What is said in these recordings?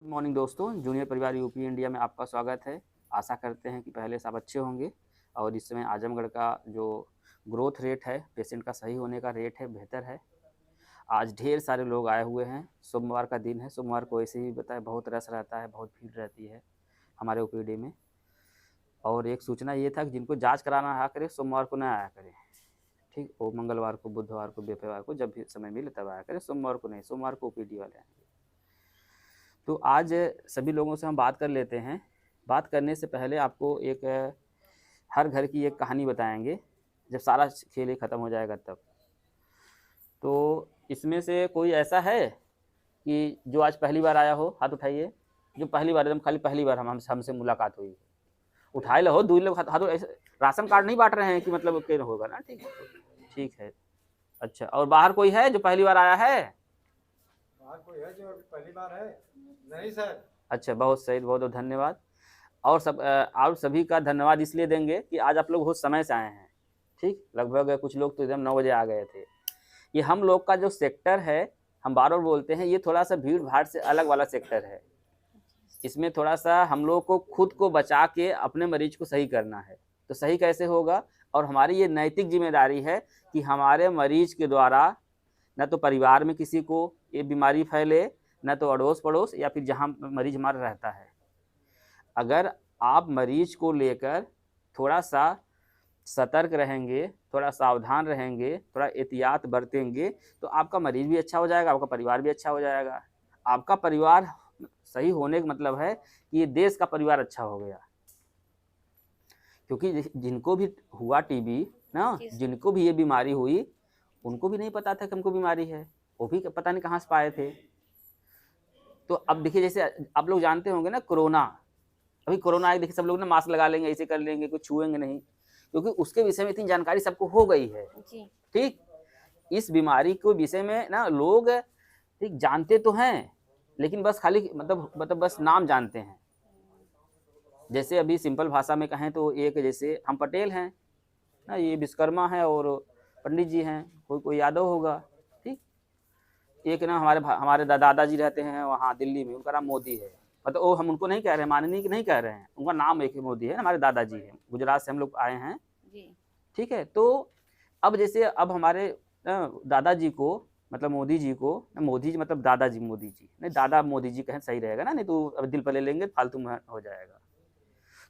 Good morning दोस्तों, junior परिवार UP India में आपका स्वागत है। आशा करते हैं कि पहले सब अच्छे होंगे और इस समय आजमगढ़ का जो ग्रोथ रेट है, पेशेंट का सही होने का रेट है, बेहतर है। आज ढेर सारे लोग आए हुए हैं। सोमवार का दिन है, सोमवार को ऐसे ही बताए बहुत रश रहता है, बहुत भीड़ रहती है हमारे ओपीडी में। और एक सूचना ये था कि जिनको जाँच कराना आया करे, सोमवार को ना आया करें, ठीक। वो मंगलवार को, बुधवार को, बृहस्पतिवार को जब भी समय मिले तब आया करें, सोमवार को नहीं। सोमवार को ओपीडी वाले आएंगे। तो आज सभी लोगों से हम बात कर लेते हैं। बात करने से पहले आपको एक हर घर की एक कहानी बताएंगे, जब सारा खेल ख़त्म हो जाएगा तब। तो इसमें से कोई ऐसा है कि जो आज पहली बार आया हो? हाथ उठाइए। जो पहली बार, एकदम खाली पहली बार हमसे मुलाकात हुई। उठाए लो, दो लोग हाथ। ऐसे राशन कार्ड नहीं बांट रहे हैं कि मतलब क्या होगा ना, ठीक है, ठीक है। अच्छा, और बाहर कोई है जो पहली बार आया है? बाहर कोई है जो पहली बार है? नहीं सर। अच्छा, बहुत सही, बहुत बहुत धन्यवाद। और सभी का धन्यवाद इसलिए देंगे कि आज आप लोग बहुत समय से आए हैं, ठीक। लगभग कुछ लोग तो एकदम 9 बजे आ गए थे। ये हम लोग का जो सेक्टर है, हम बार बार बोलते हैं, ये थोड़ा सा भीड़ भाड़ से अलग वाला सेक्टर है। इसमें थोड़ा सा हम लोग को खुद को बचा के अपने मरीज को सही करना है। तो सही कैसे होगा? और हमारी ये नैतिक जिम्मेदारी है कि हमारे मरीज के द्वारा न तो परिवार में किसी को ये बीमारी फैले, न तो अड़ोस पड़ोस या फिर जहाँ मरीज हमारा रहता है। अगर आप मरीज को लेकर थोड़ा सा सतर्क रहेंगे, थोड़ा सावधान रहेंगे, थोड़ा एहतियात बरतेंगे, तो आपका मरीज भी अच्छा हो जाएगा, आपका परिवार भी अच्छा हो जाएगा। आपका परिवार सही होने का मतलब है कि ये देश का परिवार अच्छा हो गया। क्योंकि जिनको भी हुआ टीबी ना, जिनको भी ये बीमारी हुई, उनको भी नहीं पता था कि हमको बीमारी है। वो भी पता नहीं कहाँ से पाए थे। तो अब देखिए, जैसे आप लोग जानते होंगे ना, कोरोना, अभी कोरोना आए, देखिए सब लोग ना मास्क लगा लेंगे, ऐसे कर लेंगे, कुछ छुएंगे नहीं, क्योंकि उसके विषय में इतनी जानकारी सबको हो गई है, ठीक। इस बीमारी के विषय में ना लोग ठीक जानते तो हैं, लेकिन बस खाली मतलब बस नाम जानते हैं। जैसे अभी सिंपल भाषा में कहें तो एक, जैसे हम पटेल हैं ना, ये विश्वकर्मा है और पंडित जी हैं, कोई यादव होगा, ठीक। एक ना हमारे दादाजी रहते हैं वहाँ दिल्ली में, उनका नाम मोदी है। मतलब वो हम उनको नहीं कह रहे हैं, माननीय नहीं कह रहे हैं, उनका नाम एक ही मोदी है। हमारे दादाजी हैं, गुजरात से हम लोग आए हैं, ठीक है। तो अब जैसे अब हमारे दादाजी को, मतलब मोदी जी को, मोदी जी मतलब दादाजी, मोदी जी नहीं, दादा मोदी जी कहें सही रहेगा ना, नहीं तो अब दिल पर ले लेंगे, फालतू में हो जाएगा।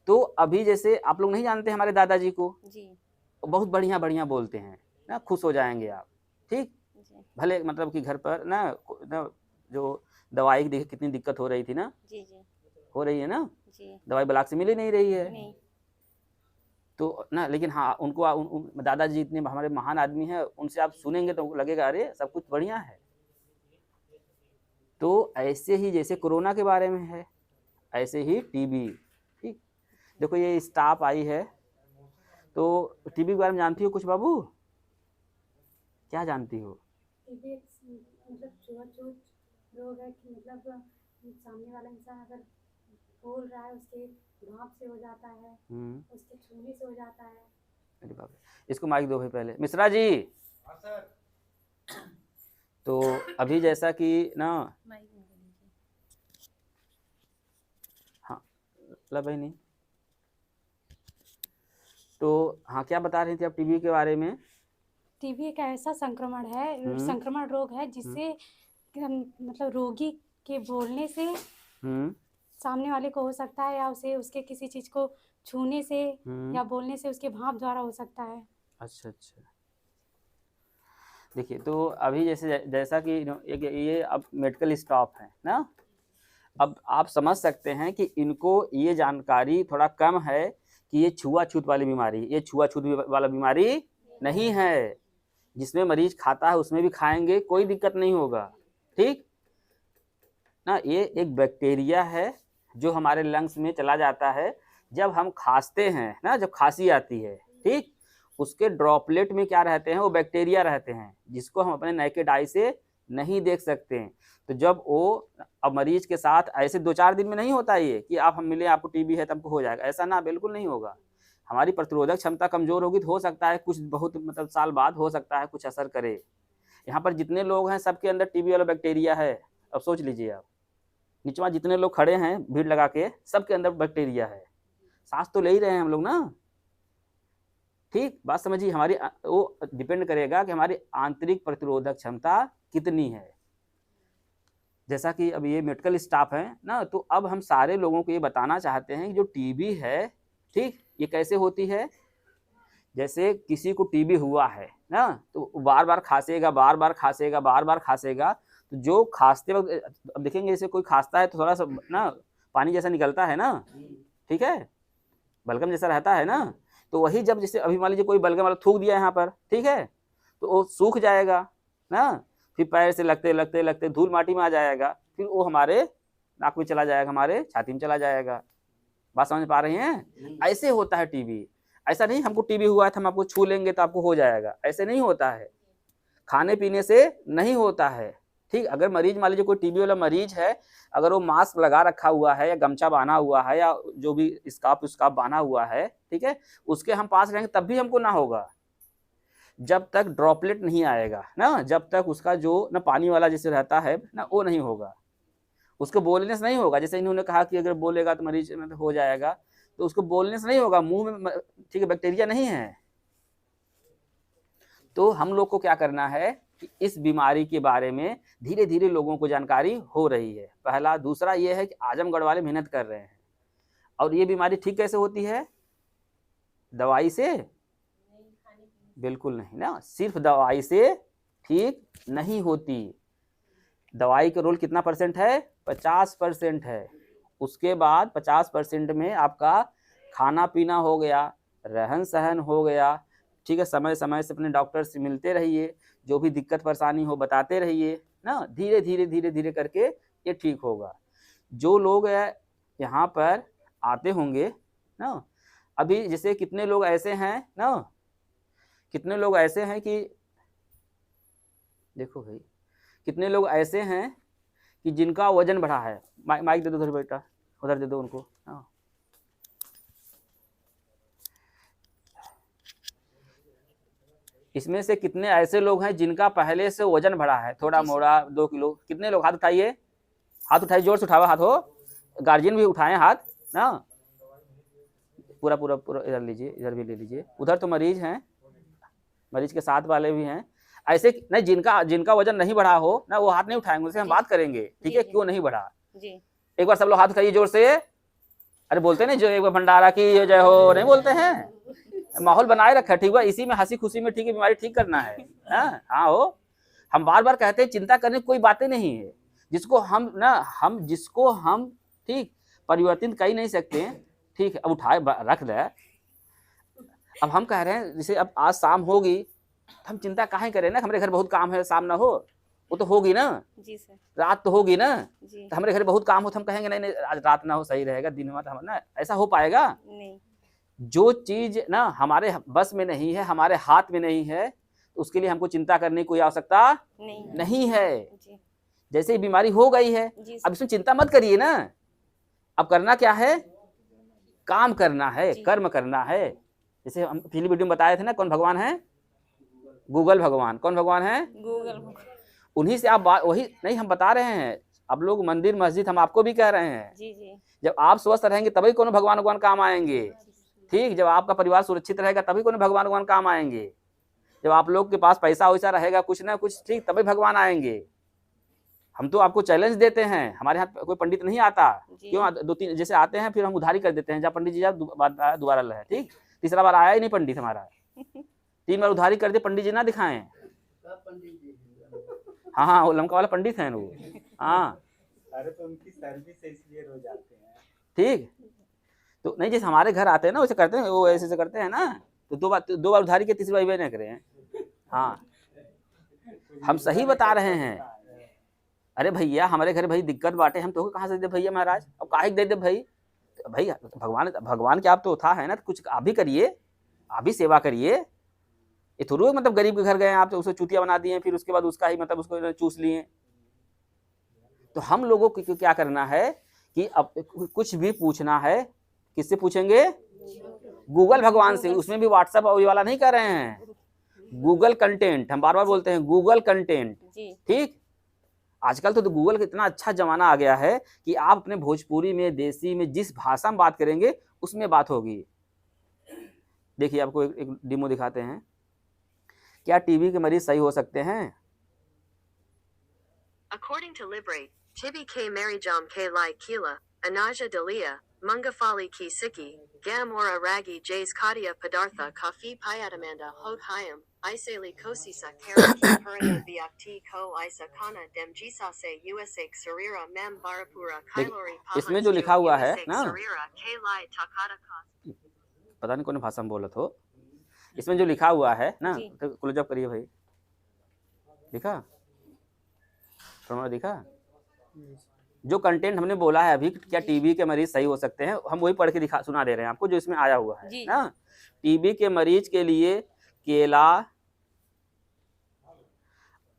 तो अभी जैसे आप लोग नहीं जानते हमारे दादाजी को जी, बहुत बढ़िया बढ़िया बोलते हैं ना, खुश हो जाएंगे आप, ठीक। भले मतलब कि घर पर ना जो दवाई की देखिए कितनी दिक्कत हो रही थी ना, जी जी, हो रही है ना जी, दवाई ब्लॉक से मिल ही नहीं रही है नहीं। तो ना, लेकिन हाँ, उनको दादाजी इतने हमारे महान आदमी हैं, उनसे आप सुनेंगे तो लगेगा अरे सब कुछ बढ़िया है। तो ऐसे ही जैसे कोरोना के बारे में है, ऐसे ही टीबी, ठीक। देखो ये स्टाफ आई है, तो टीबी के बारे में जानती हो कुछ बाबू? क्या जानती हो? टीबी मतलब छुआछूत रोग है कि मतलब सामने वाला इंसान अगर बोल रहा है उसके भाप से हो जाता है, उसके छूने से हो जाता है। अरे बाप रे, इसको माइक दो भाई पहले, मिश्रा जी। हाँ सर। तो अभी जैसा कि ना, हाँ ला भाई नहीं, तो हाँ क्या बता रही थी आप टीबी के बारे में? टीबी एक ऐसा संक्रमण है, संक्रमण रोग है जिससे मतलब रोगी के बोलने से सामने वाले को हो सकता है, या उसे उसके किसी चीज को छूने से या बोलने से उसके भाप द्वारा हो सकता है। अच्छा अच्छा, देखिए तो अभी जैसा कि एक ये अब मेडिकल स्टाफ है ना, अब आप समझ सकते हैं कि इनको ये जानकारी थोड़ा कम है कि ये छुआछूत वाली बीमारी, ये छुआछूत वाला बीमारी नहीं है। जिसमें मरीज खाता है उसमें भी खाएंगे, कोई दिक्कत नहीं होगा, ठीक ना। ये एक बैक्टीरिया है जो हमारे लंग्स में चला जाता है जब हम खांसते हैं ना, जब खांसी आती है, ठीक। उसके ड्रॉपलेट में क्या रहते हैं? वो बैक्टीरिया रहते हैं, जिसको हम अपने नेकेड आई से नहीं देख सकते हैं। तो जब वो अब मरीज के साथ ऐसे 2-4 दिन में नहीं होता ये कि आप हम मिले आपको टीबी है तब हो जाएगा, ऐसा ना, बिल्कुल नहीं होगा। हमारी प्रतिरोधक क्षमता कमजोर होगी तो हो सकता है कुछ बहुत मतलब साल बाद हो सकता है कुछ असर करे। यहाँ पर जितने लोग हैं सबके अंदर टीबी वाला बैक्टीरिया है, अब सोच लीजिए आप, निचवा जितने लोग खड़े हैं भीड़ लगा के, सबके अंदर बैक्टीरिया है। सांस तो ले ही रहे हैं हम लोग ना। ठीक, बात समझिए। हमारी वो डिपेंड करेगा कि हमारी आंतरिक प्रतिरोधक क्षमता कितनी है। जैसा कि अब ये मेडिकल स्टाफ है ना, तो अब हम सारे लोगों को ये बताना चाहते हैं कि जो टीबी है, ठीक, ये कैसे होती है। जैसे किसी को टीबी हुआ है ना, तो बार बार खांसेगा, बार बार खांसेगा, बार बार खांसेगा। तो जो खांसते वक्त अब देखेंगे, जैसे कोई खांसता है तो थोड़ा सा ना पानी जैसा निकलता है ना, ठीक है, बलगम जैसा रहता है ना। तो वही जब जैसे अभी मान लीजिए कोई बलगम वाला थूक दिया यहाँ पर, ठीक है, तो वो सूख जाएगा ना, फिर पैर से लगते लगते लगते धूल माटी में आ जाएगा, फिर वो हमारे नाक में चला जाएगा, हमारे छाती में चला जाएगा। बात समझ पा रही हैं? ऐसे होता है टीबी। ऐसा नहीं हमको टीबी हुआ है तो हम आपको छू लेंगे तो आपको हो जाएगा, ऐसे नहीं होता है। खाने पीने से नहीं होता है। ठीक, अगर मरीज मान लीजिए कोई टीबी वाला मरीज है, अगर वो मास्क लगा रखा हुआ है या गमछा बांधा हुआ है या जो भी स्कार्फ बांधा हुआ है, ठीक है, उसके हम पास रहेंगे तब भी हमको ना होगा, जब तक ड्रॉपलेट नहीं आएगा ना, जब तक उसका जो ना पानी वाला जैसे रहता है ना, वो नहीं होगा, उसको बोलने से नहीं होगा। जैसे इन्होंने कहा कि अगर बोलेगा तो मरीज में हो जाएगा, तो उसको बोलने से नहीं होगा, मुंह में, ठीक है, बैक्टीरिया नहीं है। तो हम लोग को क्या करना है कि इस बीमारी के बारे में धीरे धीरे लोगों को जानकारी हो रही है, पहला। दूसरा ये है कि आजमगढ़ वाले मेहनत कर रहे हैं। और ये बीमारी ठीक कैसे होती है? दवाई से? बिल्कुल नहीं ना, सिर्फ दवाई से ठीक नहीं होती। दवाई का रोल कितना % है? 50% है। उसके बाद 50% में आपका खाना पीना हो गया, रहन सहन हो गया, ठीक है, समय समय से अपने डॉक्टर से मिलते रहिए, जो भी दिक्कत परेशानी हो बताते रहिए ना, धीरे धीरे धीरे धीरे करके ये ठीक होगा। जो लोग यहाँ पर आते होंगे ना, अभी जैसे कितने लोग ऐसे हैं ना, कितने लोग ऐसे हैं कि देखो भाई, कितने लोग ऐसे हैं कि जिनका वजन बढ़ा है। माइक दे दो उधर बेटा, उधर दे दो उनको। हाँ, इसमें से कितने ऐसे लोग हैं जिनका पहले से वजन बढ़ा है, थोड़ा मोड़ा 2 किलो। कितने लोग? हाथ उठाइए, हाथ उठाइए, जोर से उठावा हाथ हो। गार्जियन भी उठाएं हाथ ना, पूरा पूरा पूरा इधर लीजिए, इधर भी ले लीजिए। उधर तो मरीज हैं, मरीज के साथ वाले भी हैं। ऐसे नहीं, जिनका वजन नहीं बढ़ा हो ना, वो हाथ नहीं उठाएंगे, उनसे हम बात करेंगे, ठीक है, क्यों नहीं बढ़ा। एक बार सब लोग हाथ उठाइए जोर से। अरे बोलते नहीं जो एक बार भंडारा की जय हो, नहीं बोलते हैं? माहौल बनाए रखा, ठीक है, इसी में हंसी खुशी में, ठीक है, बीमारी ठीक करना है। हाँ हो, हम बार बार कहते हैं चिंता करने की कोई बातें नहीं है। जिसको हम ठीक परिवर्तित कर ही नहीं सकते, ठीक है, अब उठाए रख दे। अब हम कह रहे हैं जैसे अब आज शाम होगी, हम चिंता काहे करें ना, हमारे घर बहुत काम है, शाम ना हो, वो तो होगी ना जी सर, रात तो होगी ना जी। तो हमारे घर बहुत काम हो तो हम कहेंगे नहीं नहीं आज रात ना हो, सही रहेगा, दिन में तो ना, ऐसा हो पाएगा नहीं। जो चीज ना हमारे बस में नहीं है, हमारे हाथ में नहीं है, तो उसके लिए हमको चिंता करने की कोई आवश्यकता नहीं है जी। जैसे ही बीमारी हो गई है, अब इसमें चिंता मत करिए ना। अब करना क्या है? काम करना है, कर्म करना है। जैसे हम पिछली वीडियो में बताए थे ना, कौन भगवान है? गूगल भगवान। कौन भगवान है? गूगल भगवान। उन्हीं से आप वही नहीं हम बता रहे हैं। अब लोग मंदिर मस्जिद हम आपको भी कह रहे हैं जी जी। जब आप स्वस्थ रहेंगे तभी कोनो भगवान काम आएंगे, ठीक। जब आपका परिवार सुरक्षित रहेगा तभी कोनो भगवान काम आएंगे। जब आप लोग के पास पैसा वैसा रहेगा कुछ ना कुछ, ठीक, तभी भगवान आएंगे। हम तो आपको चैलेंज देते हैं, हमारे यहाँ कोई पंडित नहीं आता, क्यों? 2-3 जैसे आते हैं, फिर हम उधारी कर देते हैं, जब पंडित जी जा दोबारा लहे, ठीक। तीसरा बार आया ही नहीं पंडित हमारा, 3 बार उधारी कर दे, पंडित जी ना दिखाएं। हाँ, वो लमका वाला पंडित है वो। हाँ, अरे तो उनकी सर्विस इसलिए रोज आते हैं, ठीक। तो नहीं, जैसे हमारे घर आते हैं ना वैसे करते हैं, वो ऐसे करते हैं ना, तो 2 बार उधारी के, तीसरी बार वे नहीं करें। हाँ, हम सही बता रहे हैं। अरे भैया हमारे घर भाई दिक्कत बाटे, हम तो कहाँ से दे भैया महाराज, अब काहे दे दे भाई? भाई भगवान के आप तो था है ना, कुछ आप भी करिए, आप भी सेवा करिए। ये थोड़ी मतलब गरीब के घर गए आप तो उसे चूतिया बना दिए, फिर उसके बाद उसका ही मतलब उसको चूस लिए। तो हम लोगों को क्या करना है कि अब कुछ भी पूछना है, किससे पूछेंगे? गूगल भगवान से। उसमें भी व्हाट्सएप वाला नहीं कर रहे हैं, गूगल कंटेंट। हम बार बार बोलते हैं गूगल कंटेंट, ठीक। आजकल तो गूगल का इतना अच्छा जमाना आ गया है कि आप अपने भोजपुरी में, देसी में, जिस भाषा में बात करेंगे उसमें बात होगी। देखिए आपको एक डेमो दिखाते हैं। क्या टीबी के मरीज सही हो सकते हैं? According to Liberate, TB K Marijam K Lai Kila, Anaja Dalia, Mungafali Ki Siki, Gamora Ragi Jays Kadia Padartha Kafi Payadamanda Hog Hayam, Isali Kosisa Kara Ki Purana Biakti Ko Isa Kana Dem Jisase USA Sarira Mem Barapura Kailori इसमें जो लिखा हुआ है ना, Sarira K Lai Takata Ka पता नहीं कौन भाषा में बोलत हो, इसमें जो लिखा हुआ है ना, तो क्लोज अप करिए भाई। दिखा दिखा जो कंटेंट हमने बोला है अभी, क्या टीबी के मरीज सही हो सकते हैं, हम वही पढ़ के सुना दे रहे हैं आपको जो इसमें आया हुआ है ना। टीबी के मरीज के लिए केला,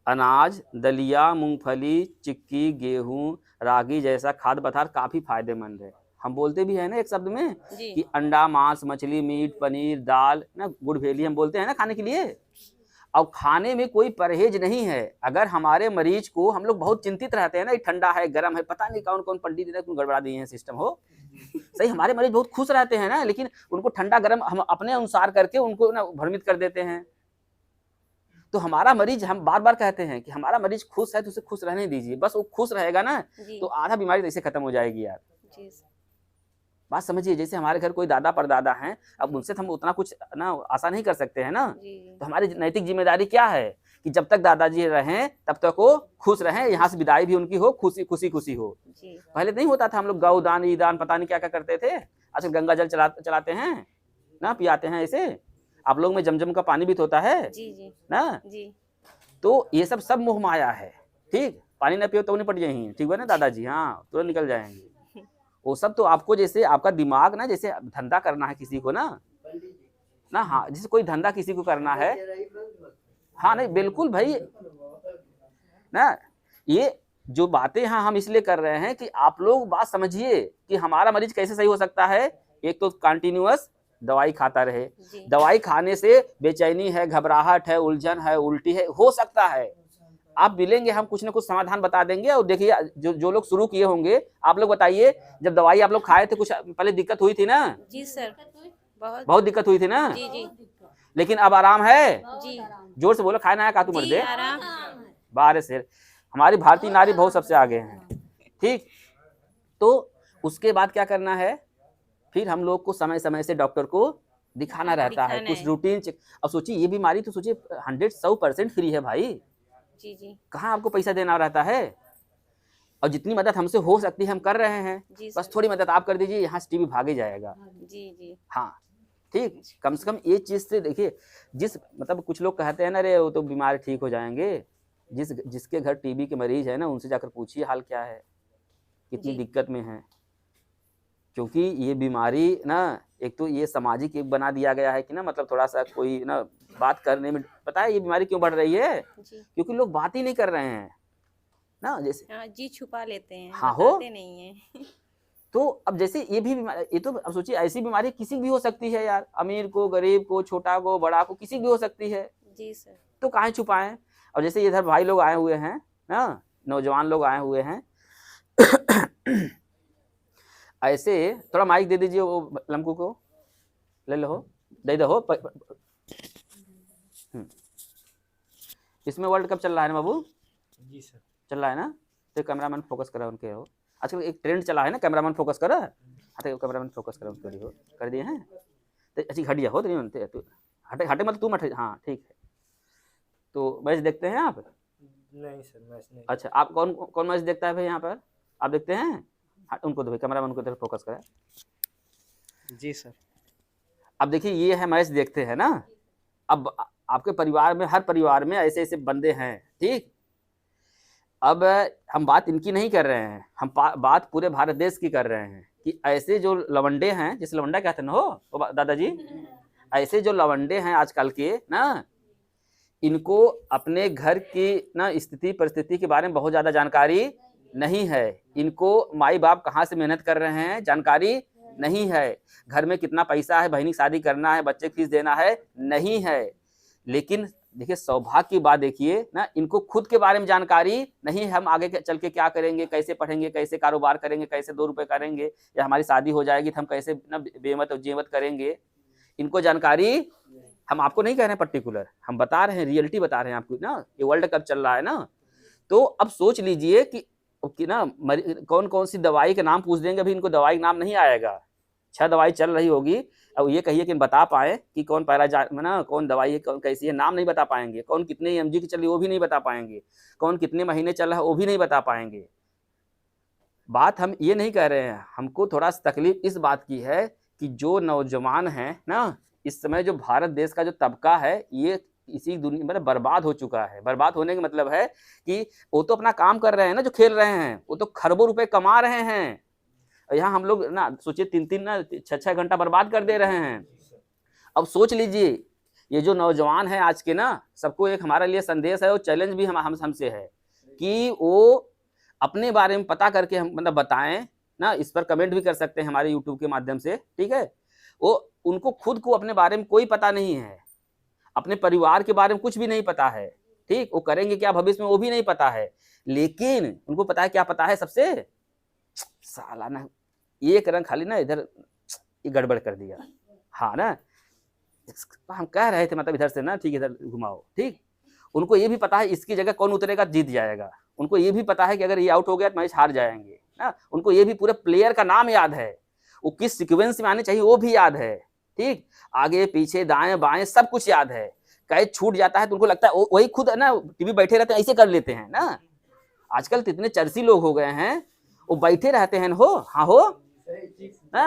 अनाज, दलिया, मूंगफली, चिक्की, गेहूं, रागी जैसा खाद्य पदार्थ काफी फायदेमंद है। हम बोलते भी है ना एक शब्द में कि अंडा, मांस, मछली, मीट, पनीर, दाल ना, गुड़ भेली हम बोलते हैं ना खाने के लिए। और खाने में कोई परहेज नहीं है। अगर हमारे मरीज को, हम लोग बहुत चिंतित रहते हैं ना, ठंडा है, गर्म है, पता नहीं कौन कौन पंडित ने कौन गड़बड़ा दिए हैं सिस्टम हो। सही, हमारे मरीज बहुत खुश रहते हैं ना, लेकिन उनको ठंडा गर्म हम अपने अनुसार करके उनको ना भ्रमित कर देते हैं। तो हमारा मरीज, हम बार बार कहते हैं कि हमारा मरीज खुश है तो उसे खुश रहने दीजिए। बस वो खुश रहेगा ना तो आधा बीमारी ऐसे खत्म हो जाएगी यार। बात समझिए, जैसे हमारे घर कोई दादा परदादा हैं, अब उनसे हम उतना कुछ ना आशा नहीं कर सकते हैं ना। तो हमारी नैतिक जिम्मेदारी क्या है कि जब तक दादाजी रहें तब तक वो खुश रहें, यहाँ से विदाई भी उनकी हो खुशी खुशी खुशी हो। पहले नहीं होता था, हम लोग गौ दान, ईदान, पता नहीं क्या क्या करते थे। आजकल गंगा जल चलाते हैं ना, पियाते हैं ऐसे। आप लोग में जमजम का पानी भी तो होता है ना। तो ये सब मोह माया है। ठीक, पानी न पियो तो निपट जाएंगे, ठीक है ना दादाजी, हाँ तुरंत निकल जाएंगे। वो सब तो आपको, जैसे आपका दिमाग ना, जैसे धंधा करना है किसी को ना, हाँ, जैसे कोई धंधा किसी को करना है, हाँ नहीं बिल्कुल भाई ना, ये जो बातें हाँ हम इसलिए कर रहे हैं कि आप लोग बात समझिए कि हमारा मरीज कैसे सही हो सकता है। एक तो कंटिन्यूअस दवाई खाता रहे, दवाई खाने से बेचैनी है, घबराहट है, उलझन है, उल्टी है, हो सकता है। आप मिलेंगे, हम कुछ ना कुछ समाधान बता देंगे। और देखिए जो लोग शुरू किए होंगे, आप लोग बताइए, जब दवाई आप लोग खाए थे कुछ पहले दिक्कत हुई थी ना? जी सर, बहुत दिक्कत हुई थी ना? जी। लेकिन अब आराम है जी। जोर से बोलो, खाए ना का तू मर दे। आराम। बाहर से हमारी भारतीय नारी बहुत सबसे आगे हैं। ठीक, तो उसके बाद क्या करना है, फिर हम लोग को समय समय से डॉक्टर को दिखाना रहता है, कुछ रूटीन चेक। अब सोचिए ये बीमारी तो सोचिए 100% फ्री है भाई। जी। कहाँ आपको पैसा देना रहता है। और जितनी मदद हमसे हो सकती है हम कर रहे हैं। बस थोड़ी मदद आप कर दीजिए, यहाँ से टीबी भागे जाएगा। जी। हाँ ठीक, कम से कम ये चीज से देखिए, जिस मतलब कुछ लोग कहते हैं ना, अरे वो तो बीमार ठीक हो जाएंगे। जिसके घर टीबी के मरीज है ना, उनसे जाकर पूछिए हाल क्या है, कितनी दिक्कत में है। क्योंकि ये बीमारी ना, एक तो ये सामाजिक एक बना दिया गया है कि ना, मतलब थोड़ा सा कोई ना बात करने में, पता है ये बीमारी क्यों बढ़ रही है? क्योंकि लोग बात ही नहीं कर रहे हैं ना, जैसे जी छुपा लेते हैं, हाँ हो नहीं है। तो अब जैसे ये भी बीमारी, ये तो अब सोचिए ऐसी बीमारी किसी भी हो सकती है यार, अमीर को, गरीब को, छोटा को, बड़ा को, किसी भी हो सकती है। जी सर। तो काहे छुपाएं। और जैसे इधर भाई लोग आए हुए हैं ना, नौजवान लोग आए हुए हैं ऐसे थोड़ा माइक दे दीजिए, वो लमकू को ले लो, दे दो। इसमें वर्ल्ड कप चल रहा है ना बाबू? जी सर चल रहा है ना, तो कैमरामैन फोकस करा उनके हो। आजकल एक ट्रेंड चला है ना, कैमरामैन फोकस करा। हाँ तो कैमरामैन फोकस करा उनके हो, कर दिए हैं तो अच्छी घटिया हो तो नहीं बनते। तो हटे मतलब तुम हटे, हाँ ठीक है। तो मैच देखते हैं आप? नहीं सर, मैच नहीं। अच्छा, आप कौन मैच देखता है भाई यहाँ पर? आप देखते हैं? हाँ, उनको तो भाई कैमरामैन को तरफ फोकस करा। जी सर। अब देखिए ये है, मैच देखते हैं ना। अब आपके परिवार में, हर परिवार में ऐसे ऐसे बंदे हैं, ठीक। अब हम बात इनकी नहीं कर रहे हैं, हम बात पूरे भारत देश की कर रहे हैं कि ऐसे जो लवंडे हैं, जिस लवंडा कहते हैं ना हो दादाजी, ऐसे जो लवंडे हैं आजकल के ना, इनको अपने घर की ना स्थिति परिस्थिति के बारे में बहुत ज़्यादा जानकारी नहीं है। इनको माई बाप कहाँ से मेहनत कर रहे हैं जानकारी नहीं है, घर में कितना पैसा है, बहनी शादी करना है, बच्चे फीस देना है नहीं है। लेकिन देखिए सौभाग्य की बात देखिए ना, इनको खुद के बारे में जानकारी नहीं, हम आगे चल के क्या करेंगे, कैसे पढ़ेंगे, कैसे कारोबार करेंगे, कैसे 2 रुपए करेंगे, या हमारी शादी हो जाएगी तो हम कैसे ना बेमत और जेमत करेंगे, इनको जानकारी हम आपको नहीं कह रहे हैं पर्टिकुलर, हम बता रहे हैं, रियलिटी बता रहे हैं आपको ना। ये वर्ल्ड कप चल रहा है ना, तो अब सोच लीजिए कि ना कौन कौन सी दवाई के नाम पूछ देंगे, अभी इनको दवाई का नाम नहीं आएगा, 6 दवाई चल रही होगी, अब ये कहिए कि बता पाए कि कौन ना कौन दवाई है, कौन कैसी है, नाम नहीं बता पाएंगे, कौन कितने mg की चल रही वो भी नहीं बता पाएंगे, कौन कितने महीने चल रहा है वो भी नहीं बता पाएंगे। बात हम ये नहीं कह रहे हैं, हमको थोड़ा सा तकलीफ इस बात की है कि जो नौजवान हैं ना, इस समय जो भारत देश का जो तबका है, ये इसी दुनिया मतलब बर्बाद हो चुका है। बर्बाद होने का मतलब है कि वो तो अपना काम कर रहे हैं ना, जो खेल रहे हैं वो तो खरबों रुपए कमा रहे हैं, यहाँ हम लोग ना सोचिए 3-3 ना 6-6 घंटा बर्बाद कर दे रहे हैं। अब सोच लीजिए ये जो नौजवान है आज के ना, सबको एक हमारे लिए संदेश है और चैलेंज भी हमसे है कि वो अपने बारे में पता करके हम मतलब बताएं ना, इस पर कमेंट भी कर सकते हैं हमारे यूट्यूब के माध्यम से, ठीक है। वो उनको खुद को अपने बारे में कोई पता नहीं है, अपने परिवार के बारे में कुछ भी नहीं पता है, ठीक, वो करेंगे क्या भविष्य में वो भी नहीं पता है, लेकिन उनको पता है क्या पता है सबसे, साला ना एक रंग खाली ना इधर गड़बड़ कर दिया, हाँ ना, हम कह रहे थे मतलब इधर से ना, ठीक इधर घुमाओ, ठीक। उनको ये भी पता है इसकी जगह कौन उतरेगा जीत जाएगा, उनको ये भी पता है कि अगर ये आउट हो गया तो मैच हार जाएंगे ना, उनको ये भी पूरे प्लेयर का नाम याद है, वो किस सीक्वेंस में आने चाहिए वो भी याद है, ठीक, आगे पीछे दाएं बाएं सब कुछ याद है। कैच छूट जाता है तो उनको लगता है वही खुद ना टीवी बैठे रहते हैं ऐसे कर लेते हैं ना। आजकल तो इतने चर्सी लोग हो गए हैं, वो बैठे रहते हैं हो, हाँ हो ना,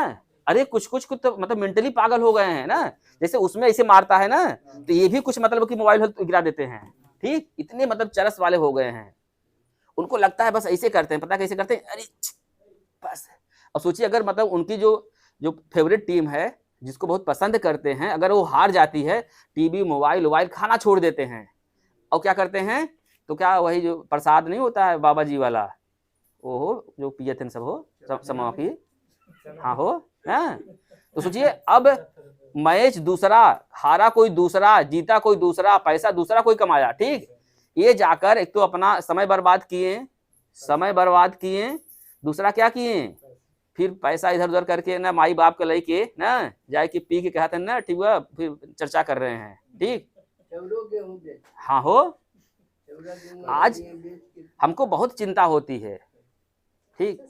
अरे कुछ तो मतलब मेंटली पागल हो गए हैं ना, जैसे उसमें ऐसे मारता है ना तो ये भी कुछ मतलब कि मोबाइल गिरा देते हैं, ठीक, इतने मतलब चरस वाले हो गए हैं। उनको लगता है बस ऐसे करते हैं, पता कैसे करते हैं, अरे बस। अब सोचिए अगर मतलब उनकी जो फेवरेट टीम है जिसको बहुत पसंद करते हैं, अगर वो हार जाती है, टीवी मोबाइल खाना छोड़ देते हैं और क्या करते हैं, तो क्या वही जो प्रसाद नहीं होता है बाबा जी वाला, वो हो जो पिए थे सब हो समा की, हाँ हो ना, तो सोचिए अब मैच दूसरा हारा कोई दूसरा, जीता कोई दूसरा, पैसा दूसरा कोई कमाया, ठीक, ये जाकर एक तो अपना समय बर्बाद किए, दूसरा क्या किए, फिर पैसा इधर उधर करके ना माई बाप के लेके ना जाए कि पी के कहते हैं ना, ठीक है, फिर चर्चा कर रहे हैं, ठीक, हाँ हो। आज हमको बहुत चिंता होती है, ठीक,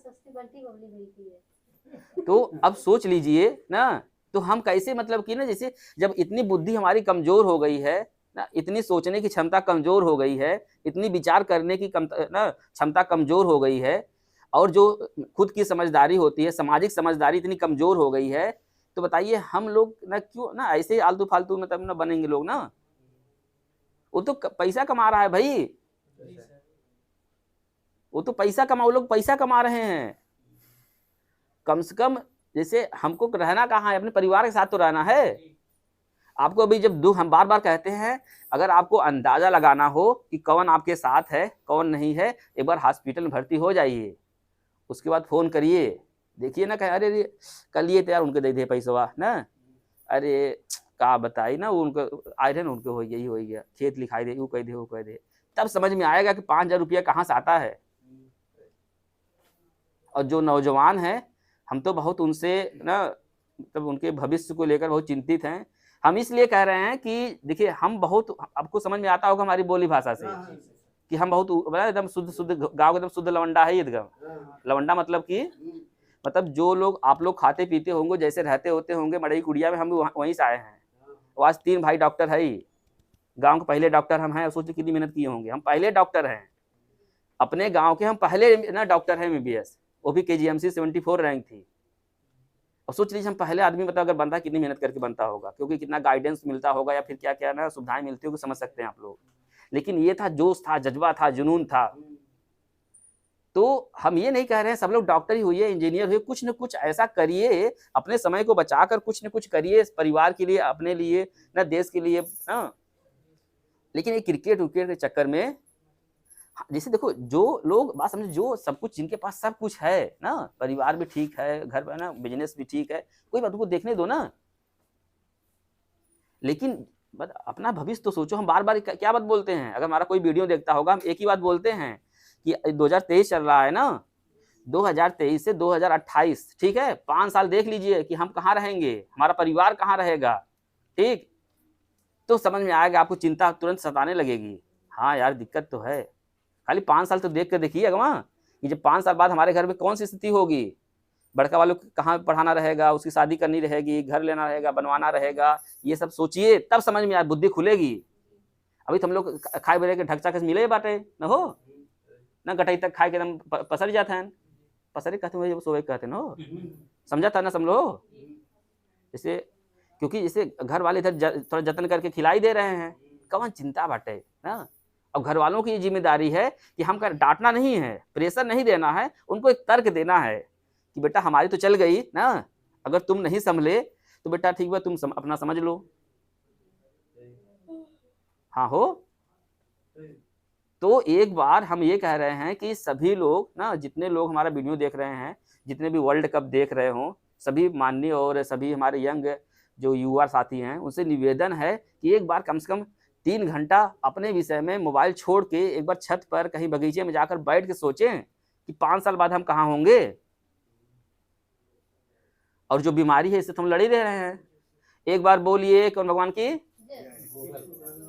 तो अब सोच लीजिए ना, तो हम कैसे मतलब कि ना, जैसे जब इतनी बुद्धि हमारी कमजोर हो गई है ना, इतनी सोचने की क्षमता कमजोर हो गई है, इतनी विचार करने की क्षमता कमजोर हो गई है, और जो खुद की समझदारी होती है, सामाजिक समझदारी इतनी कमजोर हो गई है, तो बताइए हम लोग ना क्यों ना ऐसे आलतू फालतू मतलब ना बनेंगे लोग ना। वो तो पैसा कमा रहा है भाई, वो तो पैसा कमा, वो लोग पैसा कमा रहे हैं, कम से कम जैसे हमको रहना कहाँ है, अपने परिवार के साथ तो रहना है। आपको अभी जब दुख, हम बार बार कहते हैं, अगर आपको अंदाजा लगाना हो कि कौन आपके साथ है कौन नहीं है, एक बार हॉस्पिटल में भर्ती हो जाइए, उसके बाद फोन करिए, देखिए ना, कहे अरे कल ये तो यार उनके दे दे पैसा ना, अरे का बताई ना, वो उनको आए थे ना, उनको हो गया खेत लिखाई दे, वो कह दे, तब समझ में आएगा कि 5,000 रुपया कहाँ से आता है। और जो नौजवान हैं, हम तो बहुत उनसे ना मतलब उनके भविष्य को लेकर बहुत चिंतित हैं। हम इसलिए कह रहे हैं कि देखिए हम बहुत, आपको समझ में आता होगा हमारी बोली भाषा से कि हम बहुत एकदम शुद्ध गाँव एकदम शुद्ध लवंडा है, एकदम लवंडा मतलब कि मतलब जो लोग आप लोग खाते पीते होंगे, जैसे रहते होते होंगे मड़ई कुड़िया में, हम वहीं से आए हैं। आज 3 भाई डॉक्टर है, गांव के पहले डॉक्टर हम हैं, सोचिए कितनी मेहनत किए होंगे, हम पहले डॉक्टर हैं अपने गांव के, हम पहले ना डॉक्टर हैं MBBS, वो भी KGMC 74 रैंक थी। और सोच लीजिए हम पहले आदमी, मतलब अगर बनता कितनी मेहनत करके बनता होगा, क्योंकि कितना गाइडेंस मिलता होगा या फिर क्या क्या ना सुविधाएं मिलती होगी, समझ सकते हैं आप लोग। लेकिन ये था, जोश था, जज्बा था, जुनून था। तो हम ये नहीं कह रहे हैं सब लोग डॉक्टर ही हुई, इंजीनियर हुए, कुछ न कुछ ऐसा करिए, अपने समय को बचाकर कुछ न कुछ करिए, परिवार के लिए, अपने लिए ना, देश के लिए ना। लेकिन ये क्रिकेट विकेट के चक्कर में, जैसे देखो जो लोग बात समझे, जो सब कुछ जिनके पास सब कुछ है ना, परिवार भी ठीक है, घर में ना बिजनेस भी ठीक है, कोई बात उनको देखने दो ना। लेकिन बस अपना भविष्य तो सोचो। हम बार बार क्या बात बोलते हैं, अगर हमारा कोई वीडियो देखता होगा हम एक ही बात बोलते हैं कि 2023 चल रहा है ना, 2023 से 2028, ठीक है, 5 साल देख लीजिए कि हम कहाँ रहेंगे, हमारा परिवार कहाँ रहेगा, ठीक, तो समझ में आएगा आपको, चिंता तुरंत सताने लगेगी। हाँ यार दिक्कत तो है, खाली 5 साल तो देख कर देखिए अगवा कि जब 5 साल बाद हमारे घर में कौन सी स्थिति होगी, बड़का वालों को कहाँ पढ़ाना रहेगा, उसकी शादी करनी रहेगी, घर लेना रहेगा, बनवाना रहेगा, ये सब सोचिए तब समझ में आए, बुद्धि खुलेगी। अभी तो हम लोग खाए बरे के ढकचा के मिले बाटे न हो, न गटई तक खाए के एकदम पसर जाते हैं, पसरे कहते हैं सोए कहते न हो, समझा था ना समझो। जैसे क्योंकि जैसे घर वाले इधर थोड़ा जतन करके खिलाई दे रहे हैं, कौन चिंता बाटे ना। अब घर वालों की ये जिम्मेदारी है कि हम डांटना नहीं है, प्रेशर नहीं देना है, उनको एक तर्क देना है कि बेटा हमारी तो चल गई ना, अगर तुम नहीं संभले तो बेटा ठीक है तुम अपना समझ लो। हाँ हो, तो एक बार हम ये कह रहे हैं कि सभी लोग ना, जितने लोग हमारा वीडियो देख रहे हैं, जितने भी वर्ल्ड कप देख रहे हो, सभी माननीय और सभी हमारे यंग जो युवा साथी हैं, उनसे निवेदन है कि एक बार कम से कम 3 घंटा अपने विषय में मोबाइल छोड़ के एक बार छत पर कहीं बगीचे में जाकर बैठ के सोचें कि 5 साल बाद हम कहाँ होंगे, और जो बीमारी है इससे तो हम लड़ ही रहे हैं। एक बार बोलिए कौन भगवान की,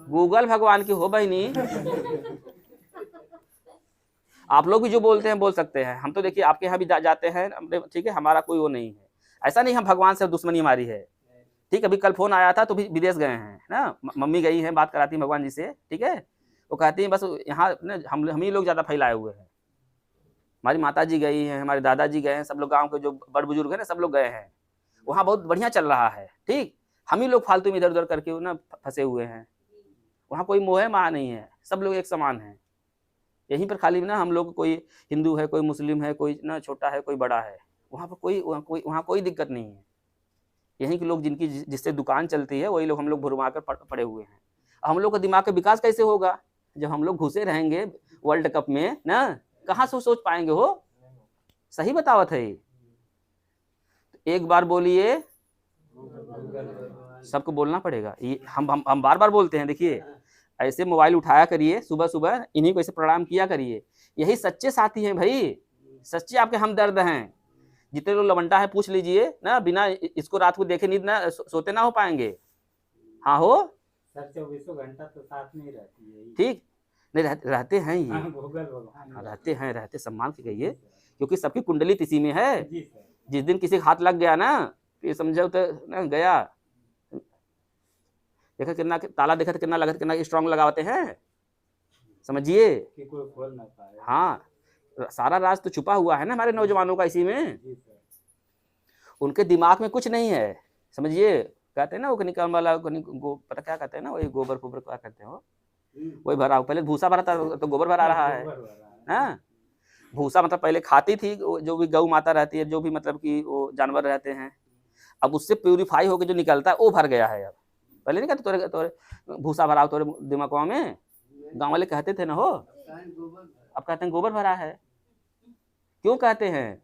गूगल भगवान की हो बहनी। आप लोग भी जो बोलते हैं बोल सकते हैं, हम तो देखिए आपके यहाँ भी जाते हैं, ठीक है, हमारा कोई वो नहीं है, ऐसा नहीं हम भगवान से दुश्मनी हमारी है, ठीक। अभी कल फोन आया था तो भी विदेश गए हैं ना, मम्मी गई हैं, बात कराती हैं भगवान जी से, ठीक है, वो कहती हैं बस यहाँ हम ही लोग ज़्यादा फैलाए हुए हैं, हमारी माता जी गई हैं, हमारे दादाजी गए हैं, सब लोग गांव के जो बड़ बुजुर्ग हैं ना सब लोग गए हैं, वहाँ बहुत बढ़िया चल रहा है, ठीक। हम ही लोग फालतू में इधर उधर करके ना फंसे हुए हैं, वहाँ कोई मोह माया नहीं है, सब लोग एक समान हैं। यहीं पर खाली ना हम लोग, कोई हिंदू है, कोई मुस्लिम है, कोई ना छोटा है, कोई बड़ा है, वहाँ पर वहाँ कोई दिक्कत नहीं है। यहीं के लोग जिनकी जिससे दुकान चलती है वही लोग हम लोग भुरमा कर पड़े हुए हैं। हम लोग का दिमाग का विकास कैसे होगा जब हम लोग घुसे रहेंगे वर्ल्ड कप में ना, कहाँ से सोच पाएंगे हो, सही बतावत है। एक बार बोलिए, सबको बोलना पड़ेगा, ये हम बार बार बोलते हैं। देखिए ऐसे मोबाइल उठाया करिए सुबह सुबह, इन्हीं को ऐसे प्रणाम किया करिए, यही सच्चे साथी हैं भाई, सच्चे आपके हमदर्द हैं। जितने लोग लवंडा है पूछ लीजिए ना, बिना इसको रात को देखे नींद ना सोते ना हो पाएंगे। हाँ हो सर, 24 घंटा तो साथ में ही रहती है, ठीक नहीं रहते हैं ये, रहते सम्मान से कहिए, क्योंकि सबकी कुंडली इसी में है। जिस दिन किसी का हाथ लग गया ना फिर समझो तो ना गया। देखा कितना ताला, देखा कितना लगा, कितना स्ट्रांग लगाते हैं, समझिए कि कोई खोल ना पाए। हाँ, सारा राज तो छुपा हुआ है ना हमारे नौजवानों का इसी में, उनके दिमाग में कुछ नहीं है, समझिए। कहते हैं ना वो निकल वाला पता क्या कहते हैं ना, वही गोबर फोबर क्या कहते हो, वही भरा, पहले भूसा भरा था तो गोबर भरा रहा है ना। भूसा मतलब पहले खाती थी जो भी गौ माता रहती है, जो भी मतलब कि वो जानवर रहते हैं, अब उससे प्यूरिफाई होकर जो निकलता है वो भर गया है। अब पहले नहीं कहते तोरे भूसा भरा तोरे दिमाग में, गाँव वाले कहते थे ना हो, अब कहते हैं गोबर भरा है। क्यों कहते हैं,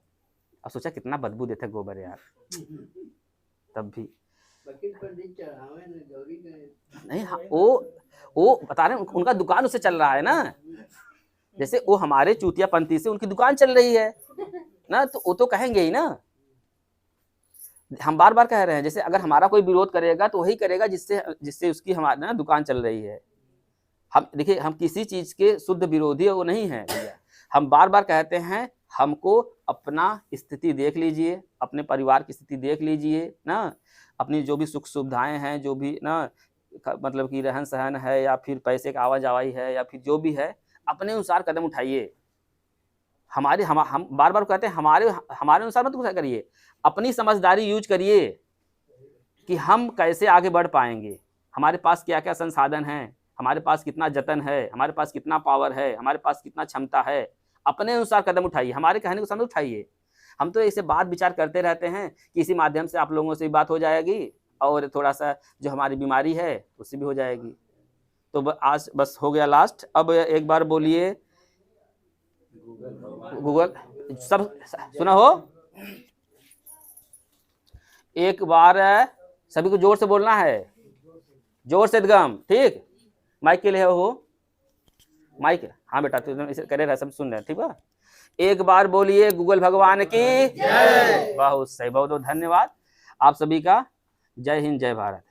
अब सोचा कितना बदबू देते गोबर यार, तब भी नहीं। हाँ वो बता रहे हैं उनका दुकान उससे चल रहा है ना, जैसे वो हमारे चूतियापंथी से उनकी दुकान चल रही है ना, तो वो तो कहेंगे ही ना। हम बार बार कह रहे हैं, जैसे अगर हमारा कोई विरोध करेगा तो वही करेगा जिससे उसकी हमारी ना दुकान चल रही है। हम देखिए, हम किसी चीज के शुद्ध विरोधी वो नहीं है भैया। हम बार बार कहते हैं हमको अपना स्थिति देख लीजिए, अपने परिवार की स्थिति देख लीजिए ना, अपनी जो भी सुख सुविधाएं हैं, जो भी ना मतलब कि रहन सहन है या फिर पैसे का आवाजाही है या फिर जो भी है, अपने अनुसार कदम उठाइए। हम बार बार कहते हैं हमारे अनुसार मत कुछ करिए, अपनी समझदारी यूज करिए कि हम कैसे आगे बढ़ पाएंगे, हमारे पास क्या क्या संसाधन हैं, हमारे पास कितना जतन है, हमारे पास कितना पावर है, हमारे पास कितना क्षमता है, अपने अनुसार कदम उठाइए, हमारे कहने को समझ उठाइए। हम तो ऐसे बात विचार करते रहते हैं कि इसी माध्यम से आप लोगों से भी बात हो जाएगी और थोड़ा सा जो हमारी बीमारी है उससे भी हो जाएगी। तो आज बस हो गया लास्ट। अब एक बार बोलिए गूगल, सब सुना हो, एक बार सभी को जोर से बोलना है, जोर से उद्गम, ठीक। माइक के लिए हो, माइक, हाँ बेटा तू इसे करे रहा, सब सुन रहे हैं, ठीक है। एक बार बोलिए गूगल भगवान की जय। बहुत सही, बहुत बहुत धन्यवाद आप सभी का। जय हिंद, जय भारत।